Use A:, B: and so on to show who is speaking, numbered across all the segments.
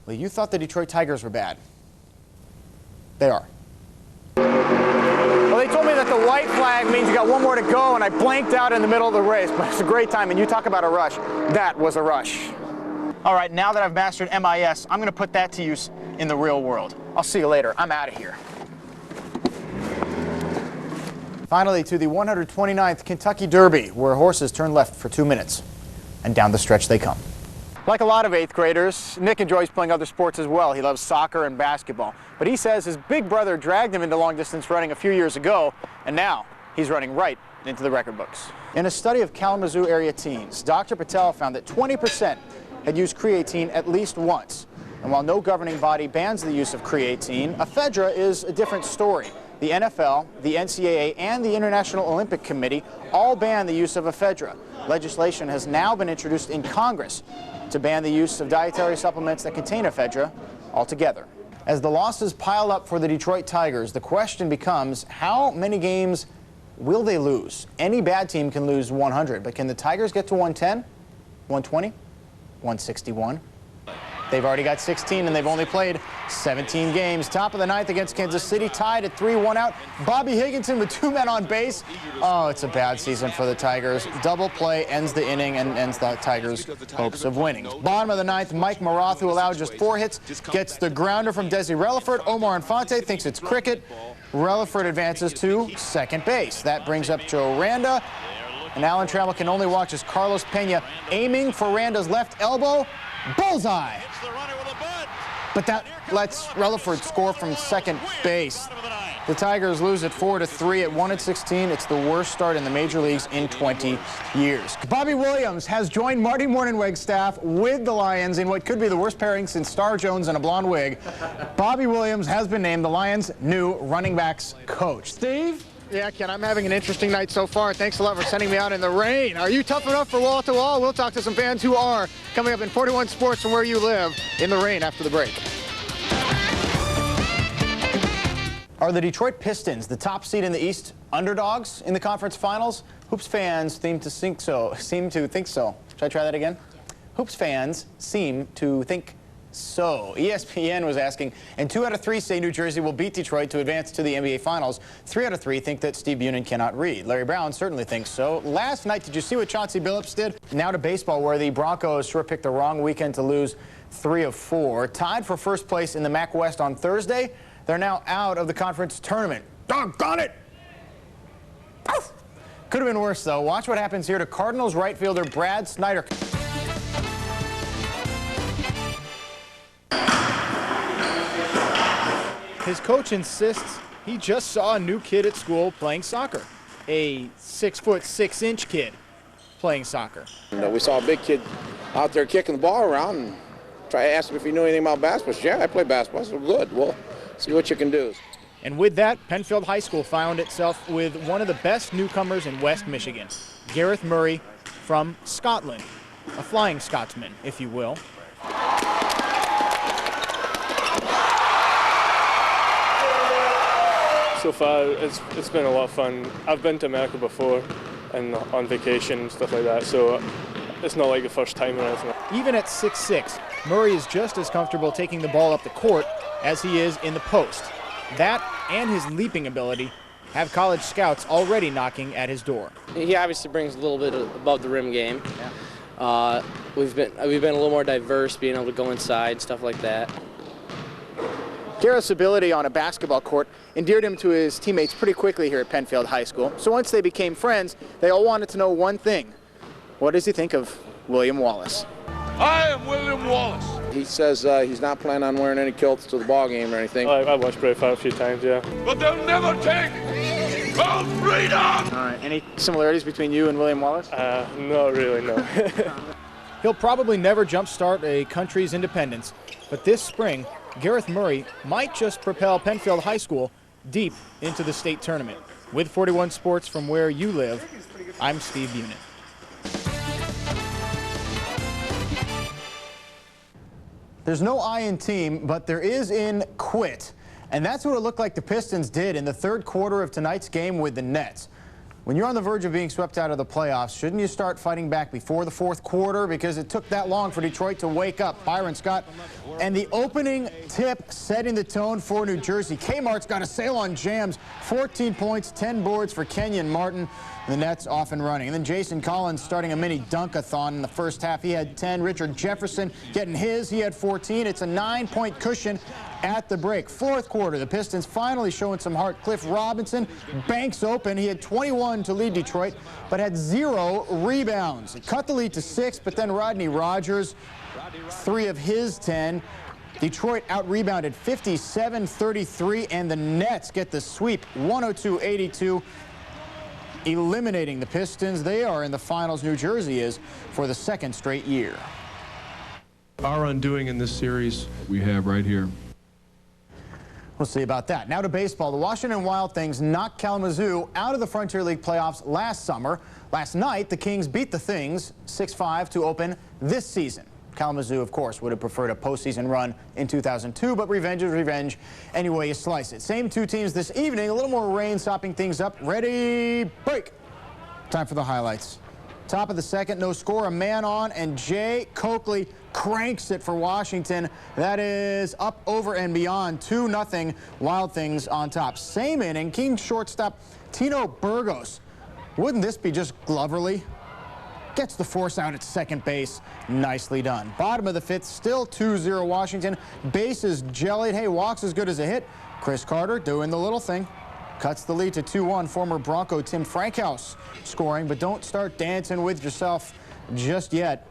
A: Well, you thought the Detroit Tigers were bad. They are. Well, they told me that the white flag means you got one more to go, and I blanked out in the middle of the race. But it's a great time, and you talk about a rush. That was a rush. All right, now that I've mastered MIS, I'm going to put that to use in the real world. I'll see you later. I'm out of here. Finally, to the 129th Kentucky Derby, where horses turn left for 2 minutes, and down the stretch they come. Like a lot of 8th graders, Nick enjoys playing other sports as well. He loves soccer and basketball. But he says his big brother dragged him into long-distance running a few years ago, and now he's running right into the record books. In a study of Kalamazoo area teens, Dr. Patel found that 20% had used creatine at least once. And while no governing body bans the use of creatine, ephedra is a different story. The NFL, the NCAA, and the International Olympic Committee all ban the use of ephedra. Legislation has now been introduced in Congress to ban the use of dietary supplements that contain ephedra altogether. As the losses pile up for the Detroit Tigers, the question becomes, how many games will they lose? Any bad team can lose 100, but can the Tigers get to 110, 120, 161? They've already got 16, and they've only played 17 games. Top of the 9th against Kansas City, tied at 3-1 out. Bobby Higginson with 2 men on base. Oh, it's a bad season for the Tigers. Double play ends the inning and ends the Tigers' hopes of winning. Bottom of the 9th, Mike Maroth, who allowed just 4 hits, gets the grounder from Desi Relaford. Omar Infante thinks it's cricket. Relaford advances to second base. That brings up Joe Randa. And Alan Trammell can only watch as Carlos Pena aiming for Randa's left elbow. Bullseye! But that lets Relaford score from second base. The Tigers lose at 4-3 at 1-16. It's the worst start in the major leagues in 20 years. Bobby Williams has joined Marty Mornhinweg's staff with the Lions in what could be the worst pairing since Star Jones and a blonde wig. Bobby Williams has been named the Lions' new running backs coach. Steve? Yeah, Ken, I'm having an interesting night so far. Thanks a lot for sending me out in the rain. Are you tough enough for wall-to-wall? We'll talk to some fans who are, coming up in 41 Sports from where you live in the rain after the break. Are the Detroit Pistons, the top seed in the East, underdogs in the conference finals? Hoops fans seem to think so. Should I try that again? Hoops fans seem to think so. ESPN was asking, and 2 out of 3 say New Jersey will beat Detroit to advance to the NBA Finals. 3 out of 3 think that Steve Bunin cannot read. Larry Brown certainly thinks so. Last night, did you see what Chauncey Billups did? Now to baseball, where the Broncos sure picked the wrong weekend to lose 3 of 4. Tied for first place in the MAC West on Thursday. They're now out of the conference tournament. Doggone it! Could have been worse, though. Watch what happens here to Cardinals right fielder Brad Snyder. His coach insists he just saw a new kid at school playing soccer, a 6'6" kid playing soccer.
B: We saw a big kid out there kicking the ball around and try to ask him if he knew anything about basketball. Said, yeah, I play basketball. So good. Well, see what you can do.
A: And with that, Penfield High School found itself with one of the best newcomers in West Michigan, Gareth Murray from Scotland, a flying Scotsman, if you will.
C: So far, it's been a lot of fun. I've been to America before and on vacation and stuff like that, so it's not like the first time or anything.
A: Even at 6'6", Murray is just as comfortable taking the ball up the court as he is in the post. That and his leaping ability have college scouts already knocking at his door.
D: He obviously brings a little bit above the rim game. Yeah. We've been a little more diverse, being able to go inside, stuff like that.
A: Gareth's ability on a basketball court endeared him to his teammates pretty quickly here at Penfield High School. So once they became friends, they all wanted to know one thing. What does he think of William Wallace?
E: I am William Wallace.
B: He says he's not planning on wearing any kilts to the ball game or anything.
C: I've watched Braveheart a few times, yeah.
E: But they'll never take our freedom!
A: All right, any similarities between you and William Wallace?
C: Not really, no.
A: He'll probably never jumpstart a country's independence, but this spring, Gareth Murray might just propel Penfield High School deep into the state tournament. With 41 Sports from where you live, I'm Steve Bunin. There's no I in team, but there is in quit. And that's what it looked like the Pistons did in the third quarter of tonight's game with the Nets. When you're on the verge of being swept out of the playoffs, shouldn't you start fighting back before the fourth quarter? Because it took that long for Detroit to wake up. Byron Scott and the opening tip setting the tone for New Jersey. Kmart's got a sale on jams. 14 points, 10 boards for Kenyon Martin. The Nets off and running. And then Jason Collins starting a mini dunk-a-thon in the first half. He had 10. Richard Jefferson getting his. He had 14. It's a 9-point cushion at the break. Fourth quarter, the Pistons finally showing some heart. Cliff Robinson banks open. He had 21 to lead Detroit, but had 0 rebounds. It cut the lead to 6, but then Rodney Rogers, 3 of his 10. Detroit out-rebounded 57-33, and the Nets get the sweep, 102-82. Eliminating the Pistons. They are in the finals. New Jersey is for the second straight year.
F: Our undoing in this series
G: we have right here.
A: We'll see about that. Now to baseball. The Washington Wild Things knocked Kalamazoo out of the Frontier League playoffs last summer. Last night, the Kings beat the Things 6-5 to open this season. Kalamazoo, of course, would have preferred a postseason run in 2002, but revenge is revenge any way you slice it. Same two teams this evening. A little more rain sopping things up. Ready, break. Time for the highlights. Top of the second, no score, a man on, and Jay Coakley cranks it for Washington. That is up, over, and beyond. 2-0 Wild Things on top. Same inning, Kings shortstop Tino Burgos. Wouldn't this be just Gloverly? Gets the force out at second base. Nicely done. Bottom of the fifth, still 2-0 Washington. Bases jellied. Hey, walks as good as a hit. Chris Carter doing the little thing. Cuts the lead to 2-1. Former Bronco Tim Frankhouse scoring, but don't start dancing with yourself just yet.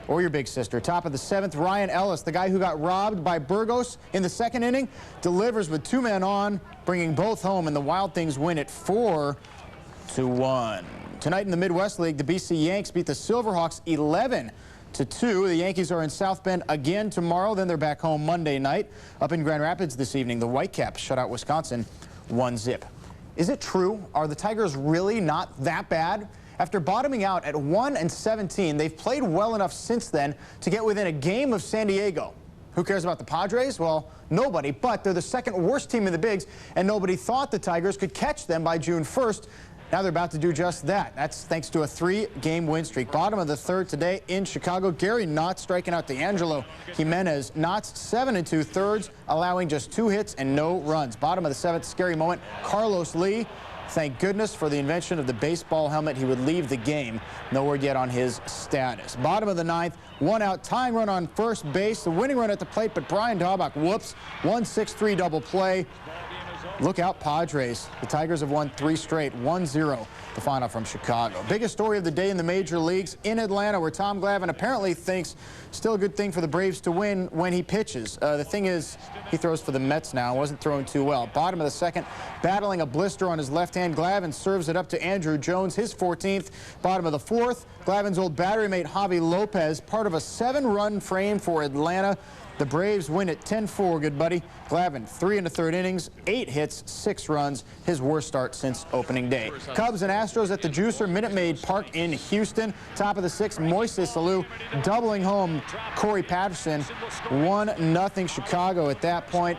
A: Or your big sister. Top of the seventh, Ryan Ellis, the guy who got robbed by Burgos in the second inning, delivers with 2 men on, bringing both home, and the Wild Things win it 4-1. Tonight in the Midwest League, the BC Yanks beat the Silverhawks 11-2. The Yankees are in South Bend again tomorrow. Then they're back home Monday night. Up in Grand Rapids this evening, the Whitecaps shut out Wisconsin 1-0. Is it true? Are the Tigers really not that bad? After bottoming out at 1-17, they've played well enough since then to get within a game of San Diego. Who cares about the Padres? Well, nobody, but they're the second worst team in the Bigs, and nobody thought the Tigers could catch them by June 1st. Now they're about to do just that. That's thanks to a 3-game win streak. Bottom of the third today in Chicago. Gary Knott striking out D'Angelo Jimenez. Knott's 7 2/3, allowing just 2 hits and no runs. Bottom of the seventh, scary moment. Carlos Lee. Thank goodness for the invention of the baseball helmet. He would leave the game. No word yet on his status. Bottom of the ninth, 1 out, tying run on first base. The winning run at the plate, but Brian Daubach, whoops, 1-6-3 double play. Look out, Padres. The Tigers have won 3 straight, 1-0, the final from Chicago. Biggest story of the day in the major leagues in Atlanta, where Tom Glavine apparently thinks still a good thing for the Braves to win when he pitches. The thing is, he throws for the Mets now, wasn't throwing too well. Bottom of the second, battling a blister on his left hand, Glavine serves it up to Andrew Jones, his 14th. Bottom of the fourth, Glavine's old battery mate Javi Lopez, part of a 7-run frame for Atlanta. The Braves win at 10-4, good buddy. Glavine, 3 1/3 innings, 8 hits, 6 runs, his worst start since opening day. Cubs and Astros at the Juicer, Minute Maid Park in Houston. Top of the sixth, Moises Alou doubling home Corey Patterson. 1-0 Chicago at that point.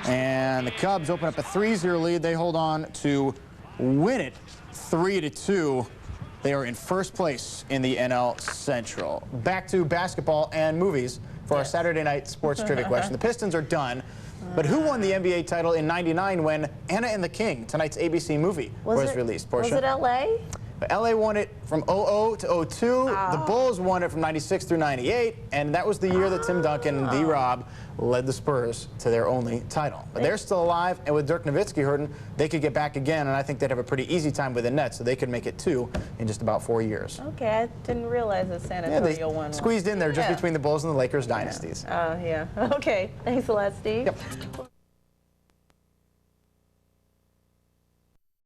A: And the Cubs open up a 3-0 lead. They hold on to win it 3-2. They are in first place in the NL Central. Back to basketball and movies for our Saturday night sports trivia question. The Pistons are done, but who won the NBA title in '99 when Anna and the King, tonight's ABC movie, was released? Portia?
H: Was it LA?
A: LA won it from 00 to 02. The Bulls won it from 96 through 98, and that was the year that Tim Duncan and D-Rob led the Spurs to their only title. But they're still alive, and with Dirk Nowitzki hurting, they could get back again, and I think they'd have a pretty easy time with the Nets, so they could make it 2 in just about 4 years.
H: Okay, I didn't realize that San Antonio won.
A: Squeezed in there just between the Bulls and the Lakers dynasties.
H: Oh, yeah. Okay, thanks a lot, Steve.
A: Yep.